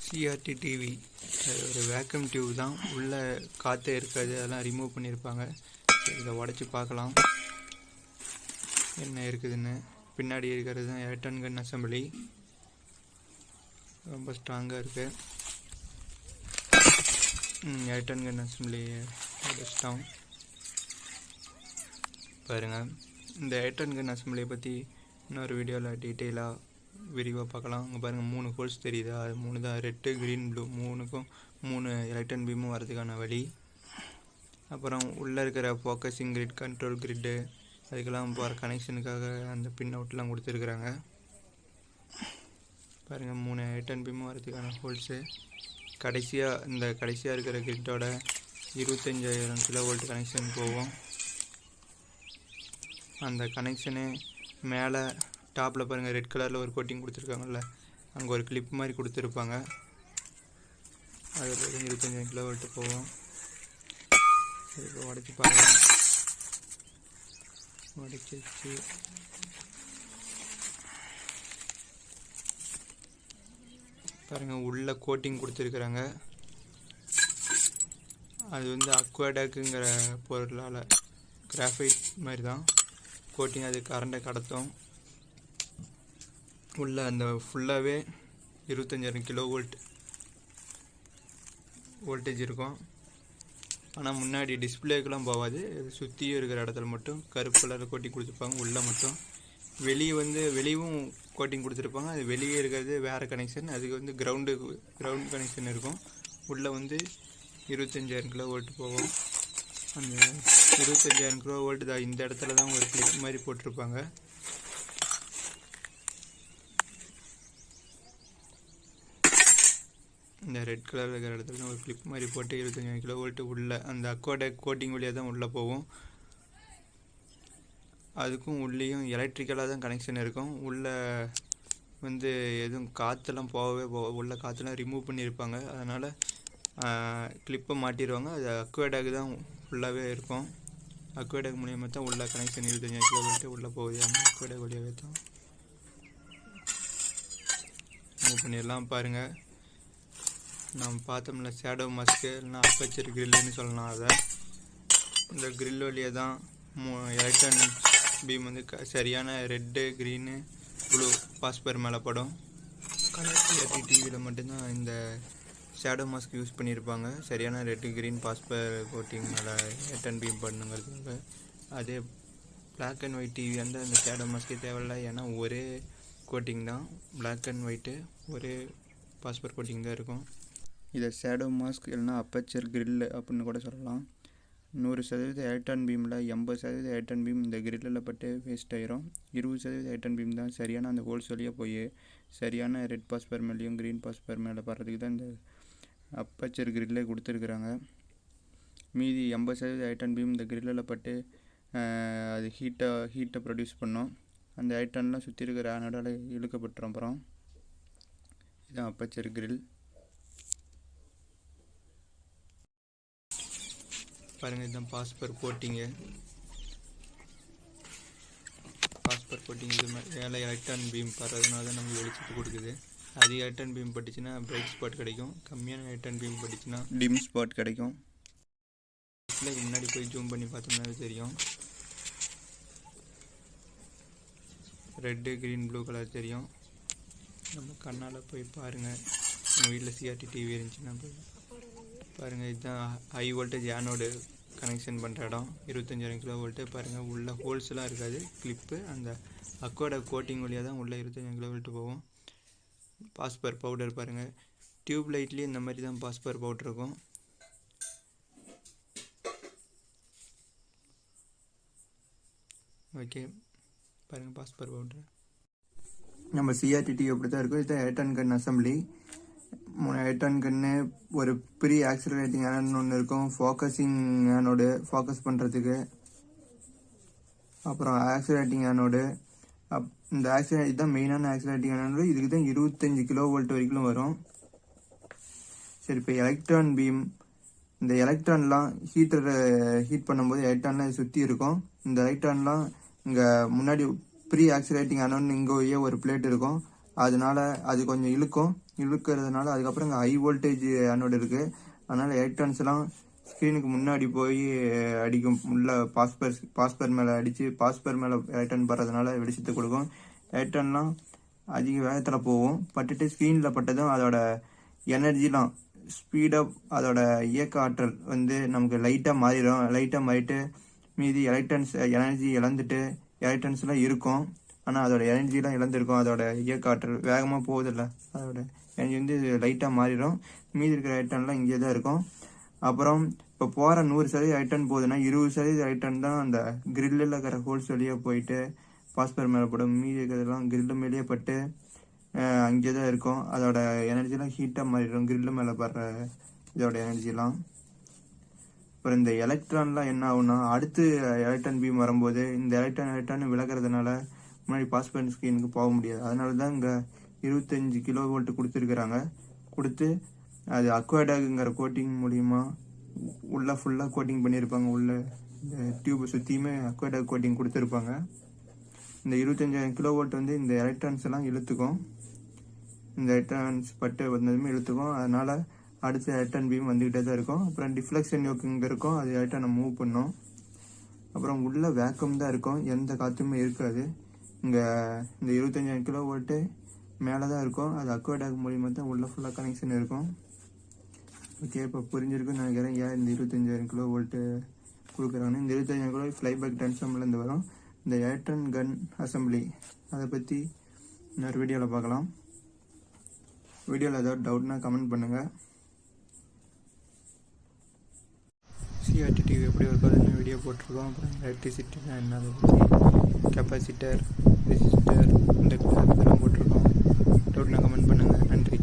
CRT TV அது ஒரு vacuum tube தான். உள்ளே காற்றே இருக்காது, அதெல்லாம் ரிமூவ் பண்ணியிருப்பாங்க. இதை உடச்சி பார்க்கலாம் என்ன இருக்குதுன்னு. பின்னாடி இருக்கிறது தான் எலக்ட்ரான் கன் அசம்பிளி, ரொம்ப ஸ்ட்ராங்காக இருக்குது. எலக்ட்ரான் கன் அசம்பிளி உடச்சிட்டோம் பாருங்கள். இந்த எலக்ட்ரான் கன் அசம்பிளியை பற்றி இன்னொரு வீடியோவில் டீட்டெயிலாக விரிவாக பார்க்கலாம். அங்கே பாருங்கள் 3 ஹோல்ஸ் தெரியுதா, அது 3 தான், ரெட்டு க்ரீன் ப்ளூ, 3 எலக்ட்ரான் பீமும் வரதுக்கான வழி. அப்புறம் உள்ளே இருக்கிற ஃபோக்கஸிங் கிரிட், கண்ட்ரோல் கிரிட்டு, அதுக்கெல்லாம் போகிற கனெக்ஷனுக்காக அந்த பின் அவுட்லாம் கொடுத்துருக்குறாங்க பாருங்கள். 3 எலக்ட்ரான் பீமும் வரதுக்கான ஹோல்ஸு. கடைசியாக இருக்கிற கிரிட்டோட 25,000 kV கனெக்ஷன் போகும். அந்த கனெக்ஷனு மேலே டாப்பில் பாருங்கள், ரெட் கலரில் ஒரு கோட்டிங் கொடுத்துருக்காங்கல்ல, அங்கே ஒரு கிளிப் மாதிரி கொடுத்துருப்பாங்க. அதில் 25,000 kV போகும். இப்போ உடச்சி பாருங்கள். உடச்சிச்சு பாருங்கள், உள்ள கோட்டிங் கொடுத்துருக்குறாங்க. அது வந்து அக்வாடாக்குங்கிற பொருளால் கிராஃபைட் மாதிரி தான் கோட்டிங். அது கரண்டை கடத்தும். உள்ள அந்த ஃபுல்லாகவே 25,000 kV வோல்டேஜ் இருக்கும். ஆனால் முன்னாடி டிஸ்பிளேக்கெலாம் போகாது, சுற்றியும் இருக்கிற இடத்துல மட்டும் கருப்பு கலரில் கோட்டிங் கொடுத்துருப்பாங்க. உள்ளே மட்டும் வெளியும் கோட்டிங் கொடுத்துருப்பாங்க. அது வெளியே இருக்கிறது வேறு கனெக்ஷன், அதுக்கு வந்து கிரவுண்ட் கனெக்ஷன் இருக்கும். உள்ளே வந்து 25,000 kV போகும். அந்த 25,000 kV தான் இந்த இடத்துல தான் ஒரு கிளிப் மாதிரி போட்டிருப்பாங்க. இந்த ரெட் கலரில் இருக்கிற இடத்துல ஒரு கிளிப் மாதிரி போட்டு 25,000 kV உள்ள அந்த அக்வாடாக் கோட்டிங் வழியாக தான் உள்ளே போகும். அதுக்கும் உள்ளேயும் எலக்ட்ரிக்கலாக தான் கனெக்ஷன் இருக்கும். உள்ளே வந்து எதுவும் காற்றெல்லாம் உள்ள காற்றெல்லாம் ரிமூவ் பண்ணியிருப்பாங்க. அதனால் கிளிப்பை மாட்டிடுவாங்க. அது அக்வாடாக் தான் ஃபுல்லாகவே இருக்கும். அக்வாடாக் மூலியமாக தான் உள்ள கனெக்ஷன் 25,000 kV உள்ளே போகுது. அந்த அக்வாடாக் வழியாகவே தான் ரிமூவ் பண்ணிடலாம் பாருங்கள். நம்ம பார்த்தோம்ல ஷேடோ மாஸ்க்கு, இல்லைனா அப்பச்சர் கிரில்லுன்னு சொல்லலாம். அதை இந்த கிரில் வழியாக தான் எலக்ட்ரான் பீம் வந்து சரியான ரெட்டு, க்ரீனு, ப்ளூ பாஸ்பர் மேலே படும். CRT டிவியில் மட்டும்தான் இந்த ஷேடோ மாஸ்க் யூஸ் பண்ணியிருப்பாங்க, சரியான ரெட்டு, க்ரீன், பாஸ்பர் கோட்டிங் மேலே எலக்ட்ரான் பீம் பண்ணுங்கிறதுக்காக. அதே பிளாக் அண்ட் ஒயிட் டிவி வந்து அந்த ஷேடோ மாஸ்க்கே தேவையில்லை, ஏன்னா ஒரே கோட்டிங் தான், பிளாக் அண்ட் ஒயிட்டு ஒரே பாஸ்பர் கோட்டிங் தான் இருக்கும். இதை ஷேடோ மாஸ்க் இல்லைனா அப்பச்சர் கிரில் அப்படின்னு கூட சொல்லலாம். 100% எலக்ட்ரான் பீமில் 80% எலக்ட்ரான் பீம் இந்த கிரில்லில் பட்டு வேஸ்ட் ஆயிரும். 20% எலக்ட்ரான் பீம் தான் சரியான அந்த ஹோல்ஸ் வழியாக போய் சரியான ரெட் பாஸ்பர் மேலேயும் க்ரீன் பாஸ்பர் மேலே படுறதுக்கு தான் இந்த அப்பச்சர் கிரில்லே கொடுத்துருக்குறாங்க. மீதி 80% எலக்ட்ரான் பீம் இந்த கிரில்லில் பட்டு அது ஹீட்டை ப்ரொடியூஸ் பண்ணோம். அந்த எலக்ட்ரான்லாம் சுற்றி இருக்கிற ஆனோட இழுக்கப்பட்டுரும். அப்புறம் இதுதான் அப்பச்சர் கிரில் பாருங்கள். இதுதான் பாஸ்பர் கோட்டிங். இது மேலே எலக்ட்ரான் பீம் படுறதுனால தான் நமக்கு வெளிச்சத்து கொடுக்குது. அதிக எலக்ட்ரான் பீம் பட்டுச்சுன்னா பிரைட் ஸ்பாட் கிடைக்கும், கம்மியான எலக்ட்ரான் பீம் பட்டுச்சுன்னா டிம் ஸ்பாட் கிடைக்கும். முன்னாடி போய் ஜூம் பண்ணி பார்த்தோம்னாவே தெரியும். ரெட்டு, க்ரீன், ப்ளூ கலர் தெரியும். நம்ம கண்ணால் போய் பாருங்கள். நம்ம வீட்டில் CRT TV இருந்துச்சுன்னா பாருங்கள். இதுதான் ஹை வோல்டேஜ் ஆனோடு கனெக்ஷன் பண்ணுற இடம், 25,000 kV. பாருங்கள், உள்ள ஹோல்ஸ்லாம் இருக்காது, கிளிப்பு அந்த அக்வாட கோட்டிங் வழியாக தான் உள்ளே 25,000 kV போகும். பாஸ்பர் பவுடர் பாருங்கள், டியூப் லைட்லேயே இந்த மாதிரி தான் பாஸ்பர் பவுடர் இருக்கும். ஓகே பாருங்கள், பாஸ்பர் பவுடர் நம்ம CRT TV அப்படி தான் இருக்கும். இதுதான் எலக்ட்ரான் கன் அசம்பிளி. 3 எலக்ட்ரான் கன்னு, ஒரு ப்ரீ ஆக்சிலரேட்டிங் ஆனோட்னு ஒன்று இருக்கும், ஃபோக்கஸிங் ஆனோடு ஃபோக்கஸ் பண்ணுறதுக்கு, அப்புறம் ஆக்சிலரேட்டிங் ஆனோடு. இந்த இதுதான் மெயினான ஆக்சிலரேட்டிங் ஆனோடு. இதுக்கு தான் 25 kV வரைக்கும் வரும். சரி, இப்போ எலக்ட்ரான் பீம், இந்த எலக்ட்ரான்லாம் ஹீட் பண்ணும்போது எலக்ட்ரான்லாம் சுற்றி இருக்கும். இந்த எலக்ட்ரான்லாம் இங்கே முன்னாடி ப்ரீ ஆக்சிலேட்டிங் ஆனோன்னு இங்கே ஒரு பிளேட் இருக்கும். அதனால அது கொஞ்சம் இழுக்கிறதுனால அதுக்கப்புறம் இங்கே ஹை வோல்டேஜ் ஆனோடு இருக்குது. அதனால் எலக்ட்ரான்ஸ்லாம் ஸ்க்ரீனுக்கு முன்னாடி போய் அடிக்கும், உள்ள பாஸ்பர் மேலே அடித்து பாஸ்பர் மேலே எலக்ட்ரான் படுறதுனால வெளிச்சத்தை கொடுக்கும். எலக்ட்ரான்லாம் அதிக வேகத்தில் போகும், பட்டுட்டு ஸ்க்ரீனில் பட்டதும் அதோட எனர்ஜிலாம் ஸ்பீடப், அதோட இயக்க ஆற்றல் நமக்கு லைட்டாக மாறிட்டு மீதி எலக்ட்ரான்ஸ் எனர்ஜி இழந்துட்டு எலக்ட்ரான்ஸ்லாம் இருக்கும், ஆனால் அதோட எனர்ஜிலாம் இழந்திருக்கும். அதோட இயக்க ஆற்றல் வேகமாக போகுதில்ல, அதோட எனர்ஜி லைட்டாக மாறிடும். மீதி இருக்கிற எலக்ட்ரான்லாம் இங்கே தான் இருக்கும். அப்புறம் இப்போ போகிற 100% எலக்ட்ரான் போகுதுன்னா 20% எலக்ட்ரான் தான் அந்த கிரில்லில் இருக்கிற ஹோல்ஸ் வழியாக போயிட்டு பாஸ்பர் மேலே படும். மீதி இருக்கிறதெல்லாம் கிரில்லு மேலேயே பட்டு அங்கே தான் இருக்கும். அதோட எனர்ஜிலாம் ஹீட்டாக மாறிடும், கிரில்லு மேலே படுற இதோட எனர்ஜிலாம். அப்புறம் இந்த எலக்ட்ரான்லாம் என்ன ஆகும்னா, அடுத்து எலக்ட்ரான் பீம் வரும்போது இந்த எலக்ட்ரான் விலகிறதுனால முன்னாடி பாஸ்பர் ஸ்க்ரீனுக்கு போக முடியாது. அதனால தான் இங்கே 25 kV கொடுத்துருக்குறாங்க. கொடுத்து அது அக்வாடாகுங்கிற கோட்டிங் மூலிமா உள்ளே ஃபுல்லாக கோட்டிங் பண்ணியிருப்பாங்க. உள்ள இந்த டியூப் சுற்றியுமே அக்வாடாக் கோட்டிங் கொடுத்துருப்பாங்க. இந்த 25,000 kV இந்த எலக்ட்ரான்ஸ் எல்லாம் இழுத்துக்கும். இந்த எலக்ட்ரான்ஸ் பட்டு வந்ததுமே இழுத்துக்கும். அதனால அடுத்த எலக்ட்ரான் பீம் வந்துக்கிட்டே தான் இருக்கும். அப்புறம் டிஃப்ளெக்ஷன் யோக் இங்கே இருக்கும், அது எலக்ட்ரானை மூவ் பண்ணும். அப்புறம் உள்ள வேக்கம் தான் இருக்கும், எந்த காற்றுமே இருக்காது. இங்கே இந்த 25,000 kV மேலே தான் இருக்கும், அது அக்வாடாக் மூலியமாக தான் உள்ள ஃபுல்லாக கனெக்ஷன் இருக்கும். ஓகே, இப்போ புரிஞ்சிருக்குன்னு நினைக்கிறேன் ஏன் இந்த 25,000 kV கொடுக்குறாங்கன்னு. இந்த 25,000 kV ஃப்ளைபேக் டிரான்ஸ்ஃபார்மர்லேருந்து வரும். இந்த எலக்ட்ரான் கன் அசம்பிளி அதை பற்றி இன்னொரு வீடியோவில் பார்க்கலாம். வீடியோவில் ஏதாவது டவுட்னா கமெண்ட் பண்ணுங்கள். CRT TV எப்படி இருக்காதுன்னு வீடியோ போட்டிருக்கோம். அப்புறம் எலக்ட்ரிசிட்டினா என்ன, அதை பற்றி கெப்பாசிட்டர், ரெசிஸ்டர், இண்டக்டர் இதெல்லாம் போட்டிருக்கோம். டவுட்னா கமெண்ட் பண்ணுங்கள். நன்றி.